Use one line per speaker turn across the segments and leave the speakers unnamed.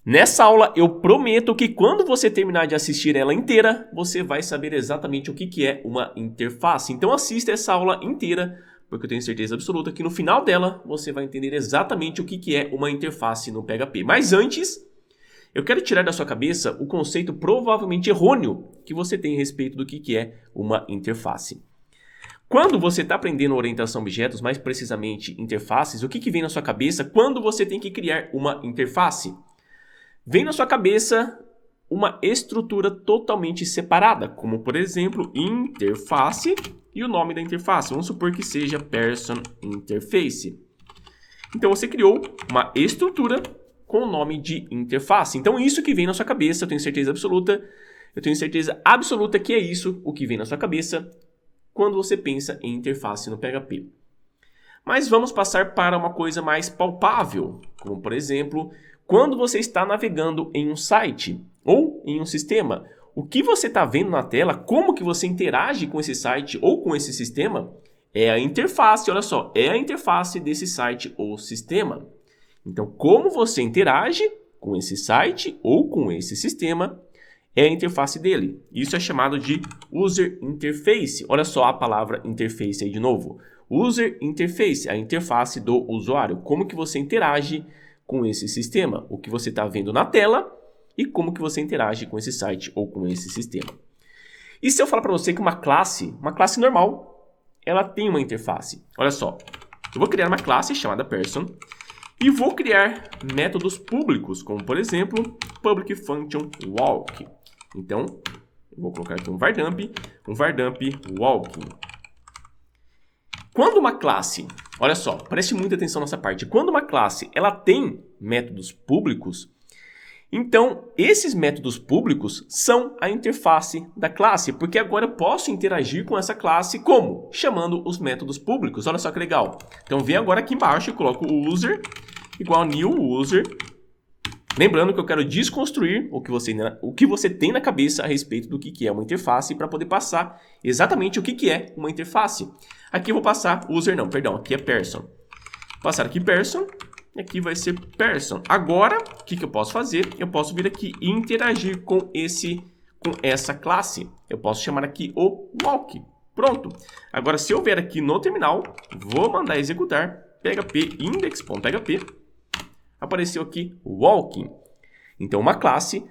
Nessa aula, eu prometo que quando você terminar de assistir ela inteira, você vai saber exatamente o que é uma interface. Então assista essa aula inteira, porque eu tenho certeza absoluta que no final dela, você vai entender exatamente o que é uma interface no PHP. Mas antes, eu quero tirar da sua cabeça o conceito provavelmente errôneo que você tem a respeito do que é uma interface. Quando você está aprendendo orientação a objetos, mais precisamente interfaces, o que vem na sua cabeça quando você tem que criar uma interface? Vem na sua cabeça uma estrutura totalmente separada, como por exemplo, interface e o nome da interface. Vamos supor que seja Person Interface. Então você criou uma estrutura com o nome de interface. Então isso que vem na sua cabeça, eu tenho certeza absoluta que é isso o que vem na sua cabeça quando você pensa em interface no PHP. Mas vamos passar para uma coisa mais palpável, como por exemplo, quando você está navegando em um site ou em um sistema, o que você está vendo na tela, como que você interage com esse site ou com esse sistema, é a interface, olha só, é a interface desse site ou sistema. Então, como você interage com esse site ou com esse sistema, é a interface dele. Isso é chamado de User Interface. Olha só a palavra interface aí de novo. User Interface, a interface do usuário. Como que você interage com esse sistema, o que você está vendo na tela e como que você interage com esse site ou com esse sistema. E se eu falar para você que uma classe normal, ela tem uma interface. Olha só, eu vou criar uma classe chamada Person e vou criar métodos públicos, como por exemplo, Public Function Walk. Então, eu vou colocar aqui um vardamp walking. Quando uma classe, olha só, preste muita atenção nessa parte. Quando uma classe ela tem métodos públicos, então esses métodos públicos são a interface da classe, porque agora eu posso interagir com essa classe como? Chamando os métodos públicos. Olha só que legal. Então vem agora aqui embaixo e coloco o user igual new user. Lembrando que eu quero desconstruir o que você tem na cabeça a respeito do que é uma interface para poder passar exatamente o que é uma interface. Aqui eu vou passar user, não, perdão, aqui é person. Vou passar aqui person, e aqui vai ser person. Agora, o que eu posso fazer? Eu posso vir aqui e interagir com essa classe. Eu posso chamar aqui o walk. Pronto. Agora, se eu vier aqui no terminal, vou mandar executar php index.php. Apareceu aqui walking. Então, uma classe,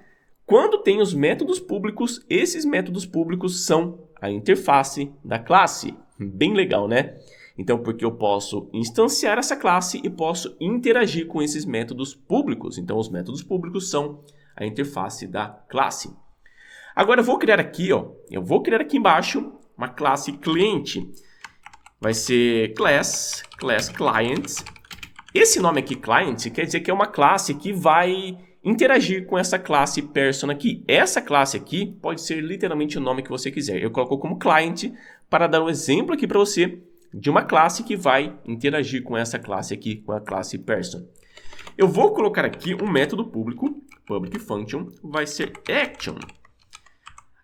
quando tem os métodos públicos, esses métodos públicos são a interface da classe. Bem legal, né? Então, porque eu posso instanciar essa classe e posso interagir com esses métodos públicos. Então, os métodos públicos são a interface da classe. Agora, eu vou criar aqui embaixo uma classe cliente. Vai ser class client. Esse nome aqui, client, quer dizer que é uma classe que vai interagir com essa classe person aqui. Essa classe aqui pode ser literalmente o nome que você quiser. Eu coloco como client para dar um exemplo aqui para você de uma classe que vai interagir com essa classe aqui, com a classe person. Eu vou colocar aqui um método público, public function, vai ser action.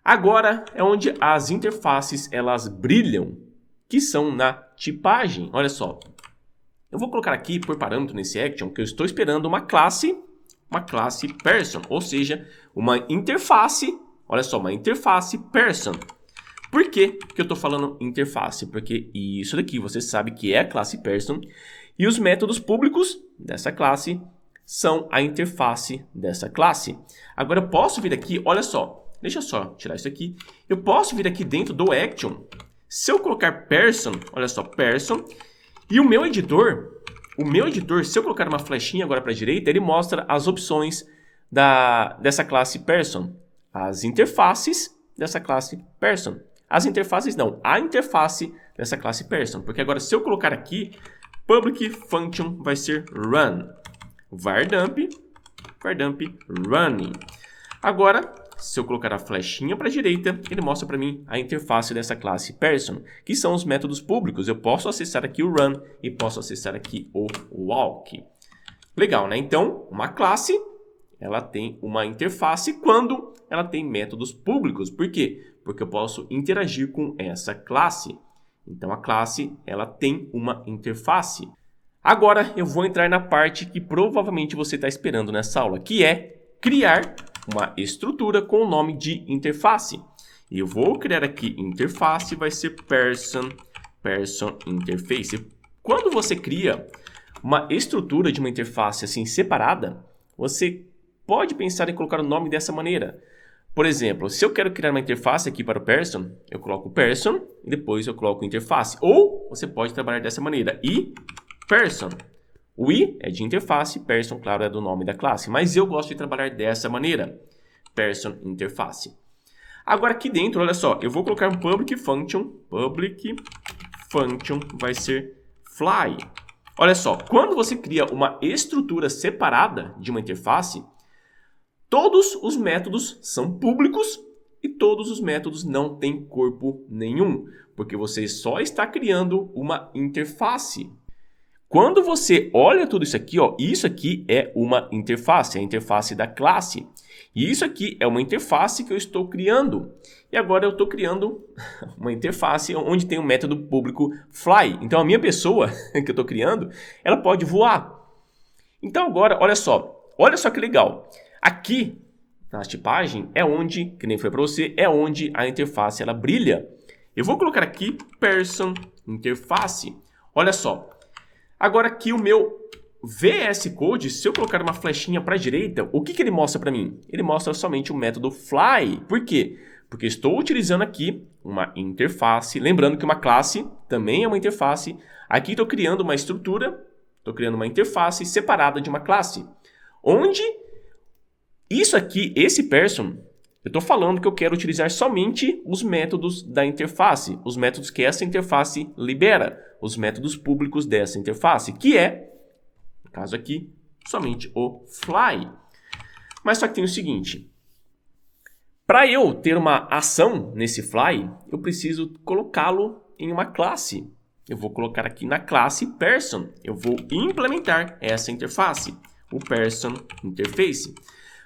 Agora é onde as interfaces elas brilham, que são na tipagem. Olha só. Eu vou colocar aqui por parâmetro nesse action que eu estou esperando uma classe person, ou seja, uma interface, olha só, uma interface person. Por que eu estou falando interface? Porque isso daqui você sabe que é a classe person e os métodos públicos dessa classe são a interface dessa classe. Agora eu posso vir aqui, olha só, deixa eu só tirar isso aqui. Eu posso vir aqui dentro do action, se eu colocar person, olha só, person, e o meu editor, se eu colocar uma flechinha agora para a direita, ele mostra as opções dessa classe person. As interfaces dessa classe person. As interfaces não, a interface dessa classe person. Porque agora se eu colocar aqui, public function vai ser run. Vardamp running. Agora, se eu colocar a flechinha para a direita, ele mostra para mim a interface dessa classe person, que são os métodos públicos. Eu posso acessar aqui o run e posso acessar aqui o walk. Legal, né? Então, uma classe, ela tem uma interface quando ela tem métodos públicos. Por quê? Porque eu posso interagir com essa classe. Então, a classe, ela tem uma interface. Agora, eu vou entrar na parte que provavelmente você está esperando nessa aula, que é criar uma estrutura com o nome de interface. E eu vou criar aqui interface, vai ser person interface. Quando você cria uma estrutura de uma interface assim separada, você pode pensar em colocar o nome dessa maneira. Por exemplo, se eu quero criar uma interface aqui para o person, eu coloco person e depois eu coloco interface. Ou você pode trabalhar dessa maneira, e person. O i é de interface, person, claro, é do nome da classe. Mas eu gosto de trabalhar dessa maneira, person interface. Agora aqui dentro, olha só, eu vou colocar um public function vai ser fly. Olha só, quando você cria uma estrutura separada de uma interface, todos os métodos são públicos e todos os métodos não têm corpo nenhum, porque você só está criando uma interface. Quando você olha tudo isso aqui, ó, isso aqui é uma interface, é a interface da classe. E isso aqui é uma interface que eu estou criando. E agora eu estou criando uma interface onde tem um método público fly. Então a minha pessoa que eu estou criando, ela pode voar. Então agora, olha só que legal. Aqui na tipagem é onde, que nem foi para você, é onde a interface ela brilha. Eu vou colocar aqui person interface. Olha só. Agora aqui o meu VS Code, se eu colocar uma flechinha para a direita, o que ele mostra para mim? Ele mostra somente o método fly. Por quê? Porque estou utilizando aqui uma interface. Lembrando que uma classe também é uma interface. Aqui estou criando uma estrutura, estou criando uma interface separada de uma classe. Onde isso aqui, esse person, eu estou falando que eu quero utilizar somente os métodos da interface, os métodos que essa interface libera, os métodos públicos dessa interface, que é, no caso aqui, somente o fly. Mas só que tem o seguinte, para eu ter uma ação nesse fly, eu preciso colocá-lo em uma classe. Eu vou colocar aqui na classe person, eu vou implementar essa interface, o person interface.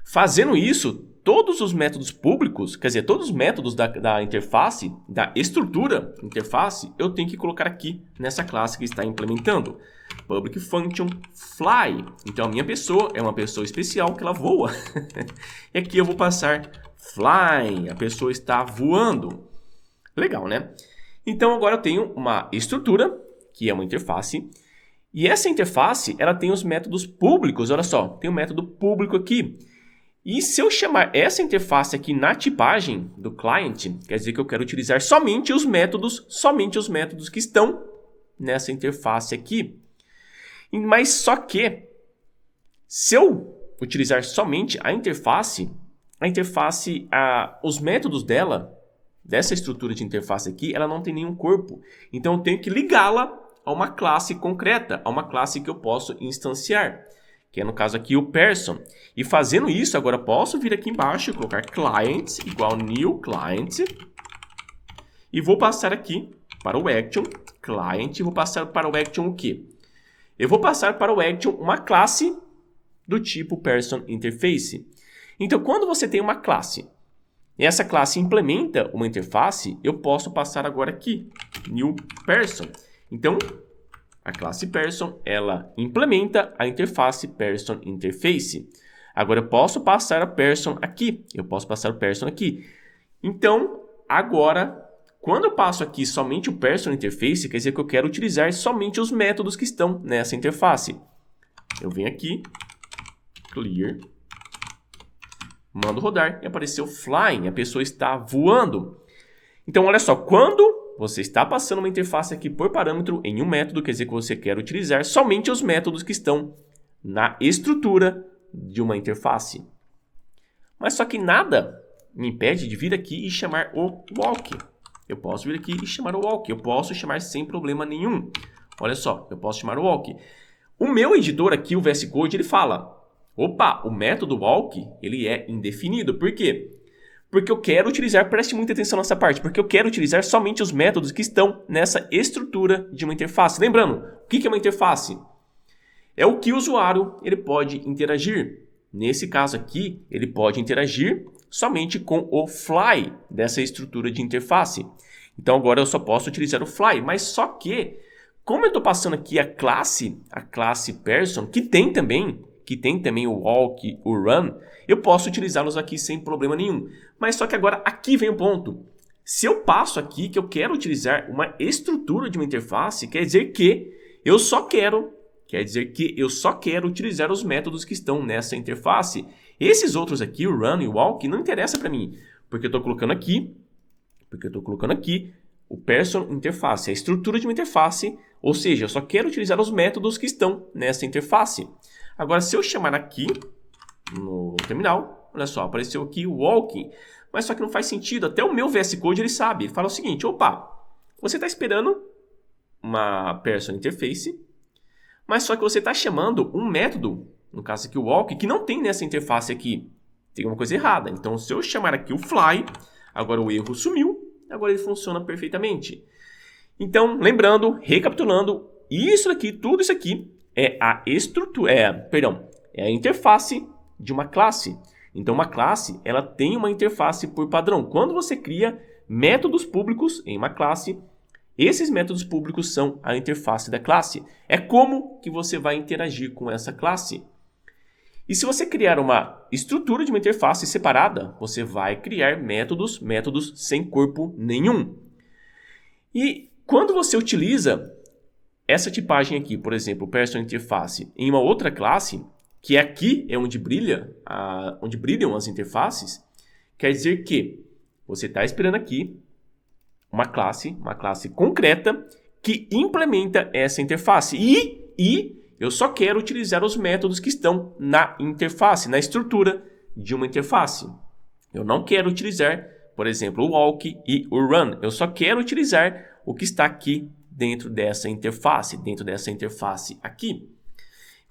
Fazendo isso, todos os métodos públicos, quer dizer, todos os métodos da interface, da estrutura interface, eu tenho que colocar aqui nessa classe que está implementando. Public function fly. Então a minha pessoa é uma pessoa especial que ela voa. E aqui eu vou passar fly, a pessoa está voando. Legal, né? Então agora eu tenho uma estrutura, que é uma interface. E essa interface, ela tem os métodos públicos. Olha só, tem um método público aqui. E se eu chamar essa interface aqui na tipagem do client, quer dizer que eu quero utilizar somente os métodos que estão nessa interface aqui. Mas só que, se eu utilizar somente a interface, os métodos dela, dessa estrutura de interface aqui, ela não tem nenhum corpo. Então eu tenho que ligá-la a uma classe concreta, a uma classe que eu posso instanciar, que é no caso aqui o person. E fazendo isso, agora eu posso vir aqui embaixo e colocar client igual new client. E vou passar aqui para o action client. E vou passar para o action o quê? Eu vou passar para o action uma classe do tipo person interface. Então, quando você tem uma classe e essa classe implementa uma interface, eu posso passar agora aqui, new person. Então, a classe person, ela implementa a interface person interface. Agora eu posso passar a person aqui. Então, agora, quando eu passo aqui somente o person interface, quer dizer que eu quero utilizar somente os métodos que estão nessa interface. Eu venho aqui, clear, mando rodar e apareceu flying. A pessoa está voando. Então, olha só, quando você está passando uma interface aqui por parâmetro em um método, quer dizer que você quer utilizar somente os métodos que estão na estrutura de uma interface. Mas só que nada me impede de vir aqui e chamar o walk. Eu posso vir aqui e chamar o walk. Eu posso chamar sem problema nenhum. Olha só, eu posso chamar o walk. O meu editor aqui, o VS Code, ele fala, opa, o método walk, ele é indefinido. Por quê? Porque eu quero utilizar, preste muita atenção nessa parte, porque eu quero utilizar somente os métodos que estão nessa estrutura de uma interface. Lembrando, o que é uma interface? É o que o usuário ele pode interagir. Nesse caso aqui, ele pode interagir somente com o fly dessa estrutura de interface. Então agora eu só posso utilizar o fly, mas só que, como eu estou passando aqui a classe person, que tem também que tem também o walk, o run, eu posso utilizá-los aqui sem problema nenhum. Mas só que agora aqui vem o ponto. Se eu passo aqui que eu quero utilizar uma estrutura de uma interface, quer dizer que eu só quero utilizar os métodos que estão nessa interface. Esses outros aqui, o run e o walk, não interessa para mim, porque eu estou colocando aqui o person interface, a estrutura de uma interface, ou seja, eu só quero utilizar os métodos que estão nessa interface. Agora, se eu chamar aqui no terminal, olha só, apareceu aqui o walking, mas só que não faz sentido. Até o meu VS Code ele sabe, ele fala o seguinte: opa, você está esperando uma person interface, mas só que você está chamando um método, no caso aqui o walk, que não tem nessa interface aqui. Tem uma coisa errada. Então, se eu chamar aqui o fly, agora o erro sumiu, agora ele funciona perfeitamente. Então, lembrando, recapitulando, isso aqui, tudo isso aqui é a estrutura, é a interface de uma classe. Então, uma classe, ela tem uma interface por padrão. Quando você cria métodos públicos em uma classe, esses métodos públicos são a interface da classe. É como que você vai interagir com essa classe. E se você criar uma estrutura de uma interface separada, você vai criar métodos sem corpo nenhum. E quando você utiliza essa tipagem aqui, por exemplo, person interface, em uma outra classe, que aqui é onde brilham as interfaces, quer dizer que você está esperando aqui uma classe concreta que implementa essa interface. E eu só quero utilizar os métodos que estão na interface, na estrutura de uma interface. Eu não quero utilizar, por exemplo, o walk e o run. Eu só quero utilizar o que está aqui dentro dessa interface aqui.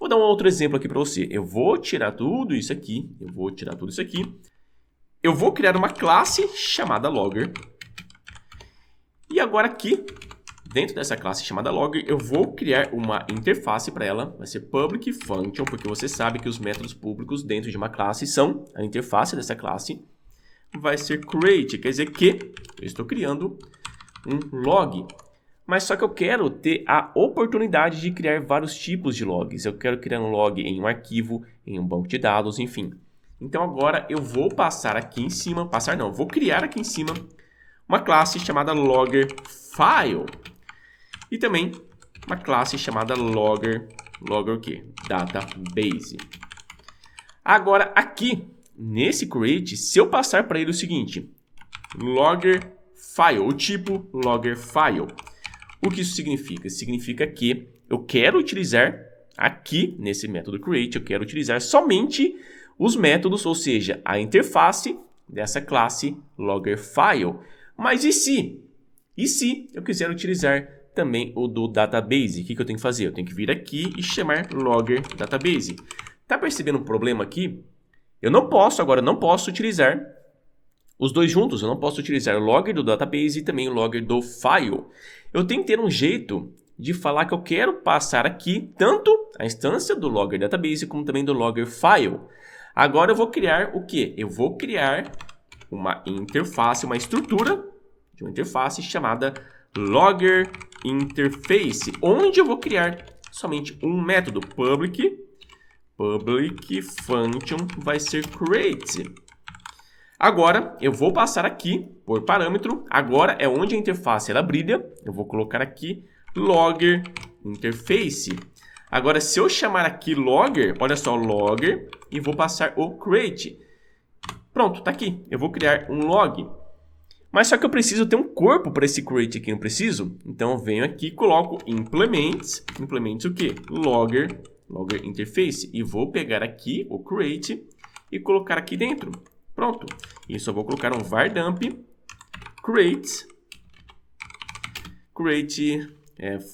Vou dar um outro exemplo aqui para você. Eu vou tirar tudo isso aqui. Eu vou criar uma classe chamada logger. E agora aqui, dentro dessa classe chamada logger, eu vou criar uma interface para ela. Vai ser public function, porque você sabe que os métodos públicos dentro de uma classe são a interface dessa classe. Vai ser create, quer dizer que eu estou criando um log. Mas só que eu quero ter a oportunidade de criar vários tipos de logs. Eu quero criar um log em um arquivo, em um banco de dados, enfim. Então agora eu vou passar aqui em cima, vou criar aqui em cima uma classe chamada logger file. E também uma classe chamada logger o quê? Database. Agora aqui, nesse create, se eu passar para ele o seguinte, logger file, o tipo logger file. O que isso significa? Significa que eu quero utilizar aqui, nesse método create, eu quero utilizar somente os métodos, ou seja, a interface dessa classe logger file. Mas e se eu quiser utilizar também o do database? O que eu tenho que fazer? Eu tenho que vir aqui e chamar logger database. Tá percebendo um problema aqui? Eu não posso utilizar os dois juntos. Eu não posso utilizar o logger do database e também o logger do file. Eu tenho que ter um jeito de falar que eu quero passar aqui tanto a instância do logger database como também do logger file. Agora eu vou criar o quê? Eu vou criar uma interface, uma estrutura de uma interface chamada logger interface, onde eu vou criar somente um método public function vai ser create. Agora eu vou passar aqui por parâmetro, agora é onde a interface ela brilha, eu vou colocar aqui logger interface. Agora se eu chamar aqui logger, olha só, logger, e vou passar o create. Pronto, tá aqui, eu vou criar um log. Mas só que eu preciso ter um corpo para esse create aqui, não preciso? Então eu venho aqui e coloco implements o quê? Logger interface, e vou pegar aqui o create e colocar aqui dentro. Pronto. E só vou colocar um var dump create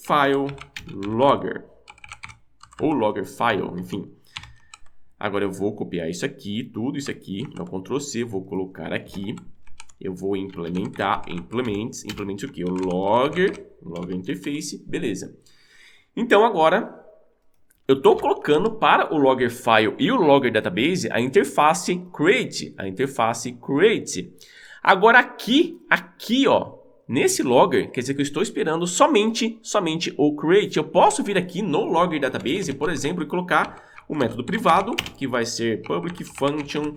file logger ou logger file, enfim. Agora eu vou copiar isso aqui, tudo isso aqui, no Ctrl C, vou colocar aqui. Eu vou implementar implements o que? O logger interface, beleza. Então agora eu estou colocando para o logger file e o logger database a interface create, Agora aqui, ó, nesse logger, quer dizer que eu estou esperando somente o create. Eu posso vir aqui no logger database, por exemplo, e colocar o método privado, que vai ser public function,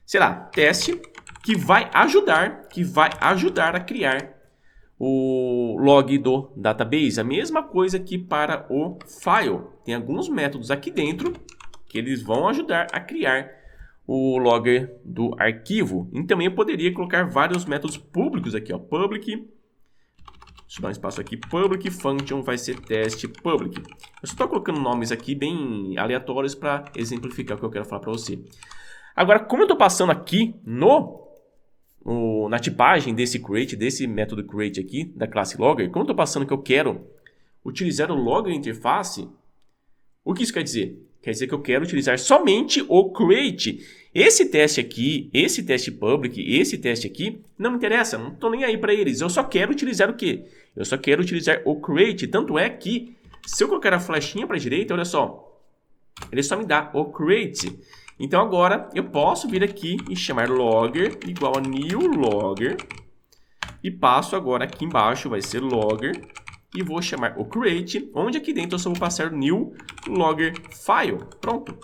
sei lá, teste, que vai ajudar a criar o log do database. A mesma coisa que para o file. Tem alguns métodos aqui dentro que eles vão ajudar a criar o logger do arquivo. E também eu poderia colocar vários métodos públicos aqui, ó, public. Deixa eu dar um espaço aqui. Public function vai ser teste public. Eu só estou colocando nomes aqui bem aleatórios para exemplificar o que eu quero falar para você. Agora, como eu estou passando aqui na tipagem desse create, desse método create aqui, da classe logger, como eu estou passando que eu quero utilizar o logger interface, o que isso quer dizer? Quer dizer que eu quero utilizar somente o create. Esse teste aqui, esse teste public, esse teste aqui, não me interessa, não estou nem aí para eles. Eu só quero utilizar o quê? Eu só quero utilizar o create. Tanto é que, se eu colocar a flechinha para a direita, olha só, ele só me dá o create. Então agora eu posso vir aqui e chamar logger igual a new logger. E passo agora aqui embaixo, vai ser logger. E vou chamar o create, onde aqui dentro eu só vou passar new logger file. Pronto.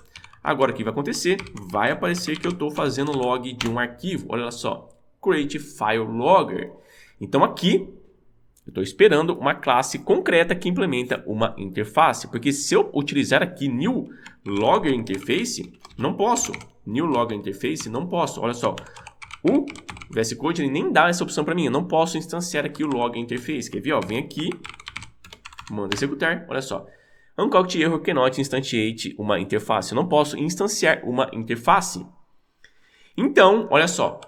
Agora o que vai acontecer? Vai aparecer que eu estou fazendo log de um arquivo. Olha só, create file logger. Então aqui eu estou esperando uma classe concreta que implementa uma interface. Porque se eu utilizar aqui new logger interface, não posso. New logger interface, não posso. Olha só, o VS Code ele nem dá essa opção para mim. Eu não posso instanciar aqui o logger interface. Quer ver? Ó, vem aqui. Manda executar, olha só. Uncocked error cannot instantiate uma interface. Eu não posso instanciar uma interface. Então, olha só.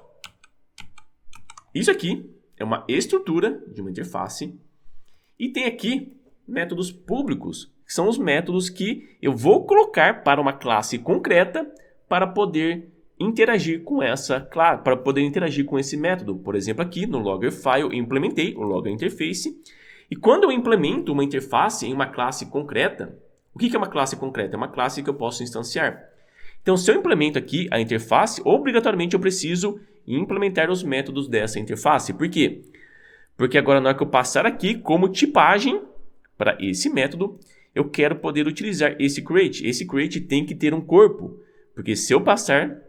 Isso aqui é uma estrutura de uma interface. E tem aqui métodos públicos, que são os métodos que eu vou colocar para uma classe concreta para poder interagir com essa classe, para poder interagir com esse método. Por exemplo, aqui no logger file eu implementei o logger interface. E quando eu implemento uma interface em uma classe concreta, o que é uma classe concreta? É uma classe que eu posso instanciar. Então, se eu implemento aqui a interface, obrigatoriamente eu preciso implementar os métodos dessa interface. Por quê? Porque agora, na hora que eu passar aqui como tipagem para esse método, eu quero poder utilizar esse create. Esse create tem que ter um corpo, porque se eu passar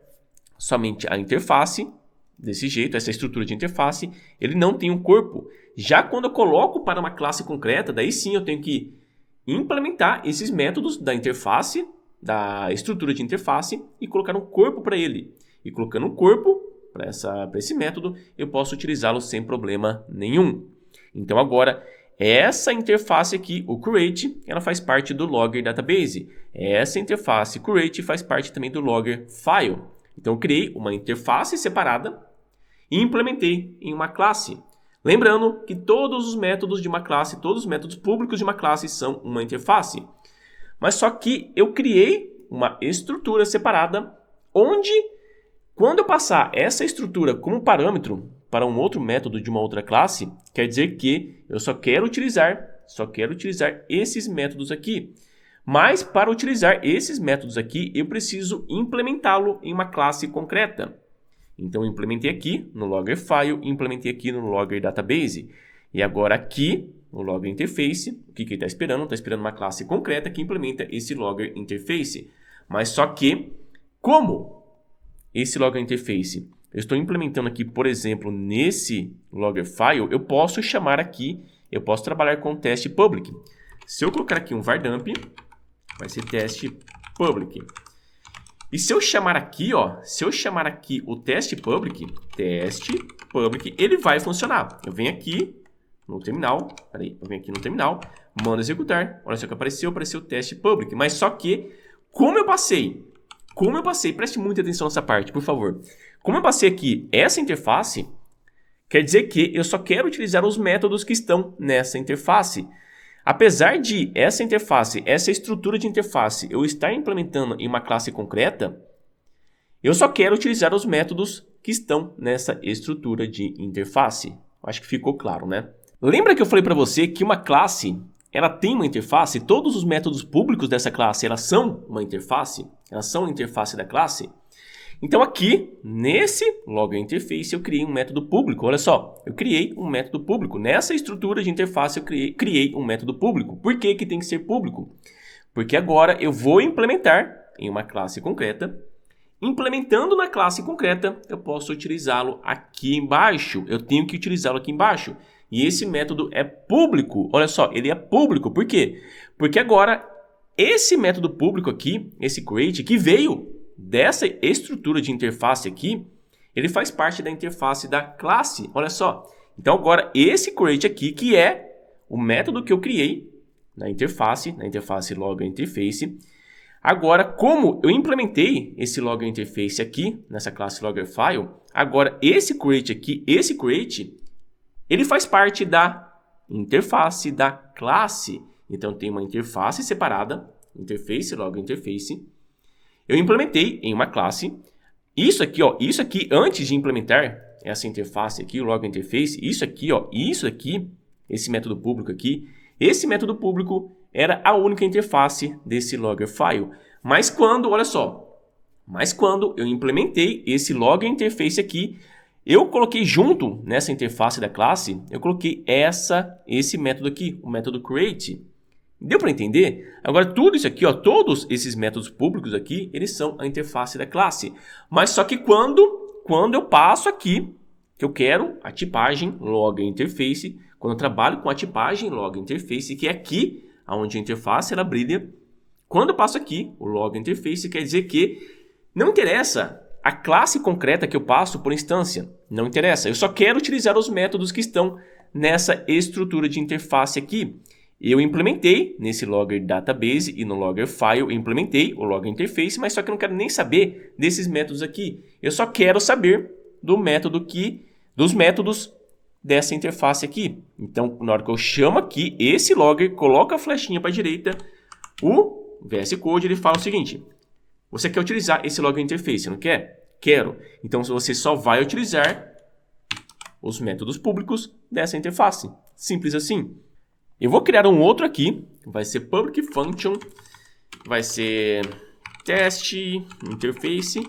somente a interface, desse jeito, essa estrutura de interface, ele não tem um corpo. Já quando eu coloco para uma classe concreta, daí sim eu tenho que implementar esses métodos da interface, da estrutura de interface, e colocar um corpo para ele. E colocando um corpo para esse método, eu posso utilizá-lo sem problema nenhum. Então agora, essa interface aqui, o create, ela faz parte do logger database. Essa interface create faz parte também do logger file. Então eu criei uma interface separada e implementei em uma classe. Lembrando que todos os métodos de uma classe, todos os métodos públicos de uma classe são uma interface. Mas só que eu criei uma estrutura separada onde, quando eu passar essa estrutura como parâmetro para um outro método de uma outra classe, quer dizer que eu só quero utilizar esses métodos aqui. Mas para utilizar esses métodos aqui, eu preciso implementá-lo em uma classe concreta. Então, eu implementei aqui no logger file, implementei aqui no logger database. E agora aqui, no logger interface, o que ele está esperando? Está esperando uma classe concreta que implementa esse logger interface. Mas só que, como esse logger interface eu estou implementando aqui, por exemplo, nesse logger file, eu posso chamar aqui, eu posso trabalhar com o teste public. Se eu colocar aqui um var_dump, vai ser teste public. E se eu chamar aqui, ó, o teste public, ele vai funcionar. Eu venho aqui no terminal, mando executar. Olha só que apareceu o teste public. Mas só que, como eu passei, preste muita atenção nessa parte, por favor. Como eu passei aqui essa interface, quer dizer que eu só quero utilizar os métodos que estão nessa interface. Apesar de essa interface, essa estrutura de interface, eu estar implementando em uma classe concreta, eu só quero utilizar os métodos que estão nessa estrutura de interface. Acho que ficou claro, né? Lembra que eu falei para você que uma classe, ela tem uma interface? Todos os métodos públicos dessa classe, elas são uma interface? Elas são a interface da classe? Então aqui, nesse logger interface, eu criei um método público. Olha só, eu criei um método público. Nessa estrutura de interface, eu criei um método público. Por que que tem que ser público? Porque agora eu vou implementar em uma classe concreta. Implementando na classe concreta, eu posso utilizá-lo aqui embaixo. Eu tenho que utilizá-lo aqui embaixo. E esse método é público. Olha só, ele é público. Por quê? Porque agora, esse método público aqui, esse create, que veio dessa estrutura de interface aqui, ele faz parte da interface da classe. Olha só. Então, agora, esse create aqui, que é o método que eu criei na interface logger interface. Agora, como eu implementei esse logger interface aqui, nessa classe logger file, agora esse create aqui, ele faz parte da interface da classe. Então, tem uma interface separada, interface, logger interface. Eu implementei em uma classe. Isso aqui, antes de implementar essa interface aqui, o logger interface, isso aqui, esse método público aqui, esse método público era a única interface desse logger file. Mas quando eu implementei esse logger interface aqui, eu coloquei junto nessa interface da classe, eu coloquei esse método aqui, o método create. Deu para entender? Agora tudo isso aqui, todos esses métodos públicos aqui, eles são a interface da classe. Mas só que quando eu passo aqui, que eu quero a tipagem logger interface, quando eu trabalho com a tipagem logger interface, que é aqui onde a interface ela brilha, quando eu passo aqui o logger interface, quer dizer que não interessa a classe concreta que eu passo por instância, não interessa. Eu só quero utilizar os métodos que estão nessa estrutura de interface aqui. Eu implementei nesse logger database e no logger file, eu implementei o logger interface, mas só que eu não quero nem saber desses métodos aqui. Eu só quero saber dos métodos dessa interface aqui. Então, na hora que eu chamo aqui esse logger, coloco a flechinha para a direita, o VS Code ele fala o seguinte: você quer utilizar esse logger interface, não quer? Quero. Então, você só vai utilizar os métodos públicos dessa interface. Simples assim. Eu vou criar um outro aqui, vai ser public function, vai ser test interface.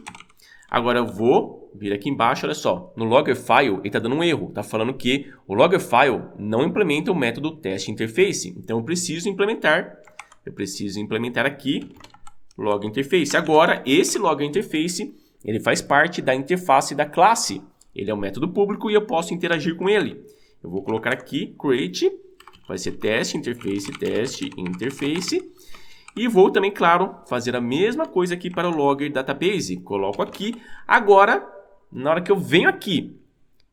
Agora eu vou vir aqui embaixo, olha só, no logger file ele está dando um erro, está falando que o logger file não implementa o método test interface. Então eu preciso implementar aqui logger interface. Agora esse logger interface ele faz parte da interface da classe. Ele é um método público e eu posso interagir com ele. Eu vou colocar aqui create. Vai ser test interface. E vou também, claro, fazer a mesma coisa aqui para o logger database. Coloco aqui. Agora, na hora que eu venho aqui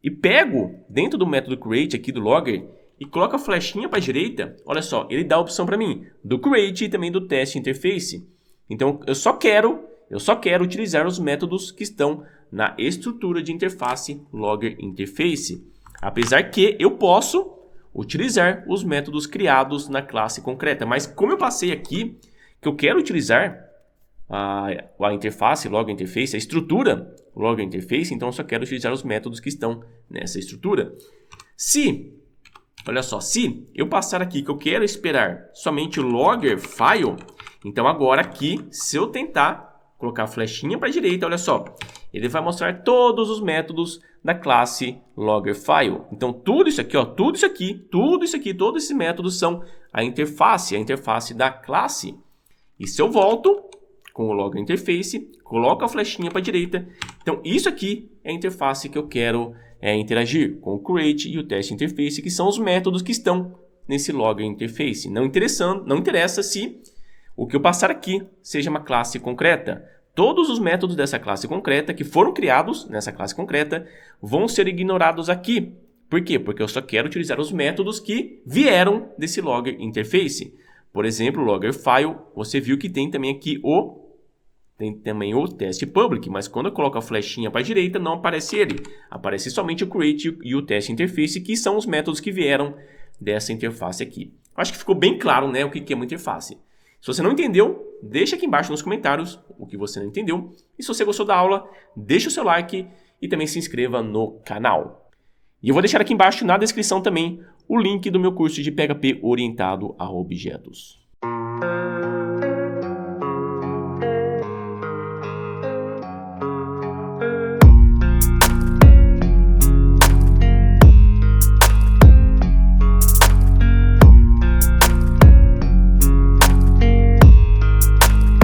e pego dentro do método create aqui do logger e coloco a flechinha para a direita, olha só, ele dá a opção para mim do create e também do test interface. Então, eu só quero utilizar os métodos que estão na estrutura de interface logger interface. Apesar que eu posso utilizar os métodos criados na classe concreta. Mas como eu passei aqui, que eu quero utilizar a interface, logger interface, a estrutura logger interface, então eu só quero utilizar os métodos que estão nessa estrutura. Olha só, se eu passar aqui que eu quero esperar somente o logger file, então agora aqui, se eu tentar colocar a flechinha para a direita, olha só, ele vai mostrar todos os métodos da classe logger file. Então tudo isso aqui, todos esses métodos são a interface da classe. E se eu volto com o logger interface, coloco a flechinha para a direita, então isso aqui é a interface que eu quero interagir com o create e o test interface, que são os métodos que estão nesse logger interface. Não interessa se o que eu passar aqui seja uma classe concreta. Todos os métodos dessa classe concreta que foram criados nessa classe concreta vão ser ignorados aqui. Por quê? Porque eu só quero utilizar os métodos que vieram desse logger interface. Por exemplo, o logger file, você viu que tem também aqui o test public, mas quando eu coloco a flechinha para a direita não aparece ele. Aparece somente o create e o test interface, que são os métodos que vieram dessa interface aqui. Acho que ficou bem claro, né, o que é uma interface. Se você não entendeu, deixa aqui embaixo nos comentários o que você não entendeu. E se você gostou da aula, deixa o seu like e também se inscreva no canal. E eu vou deixar aqui embaixo na descrição também o link do meu curso de PHP orientado a objetos.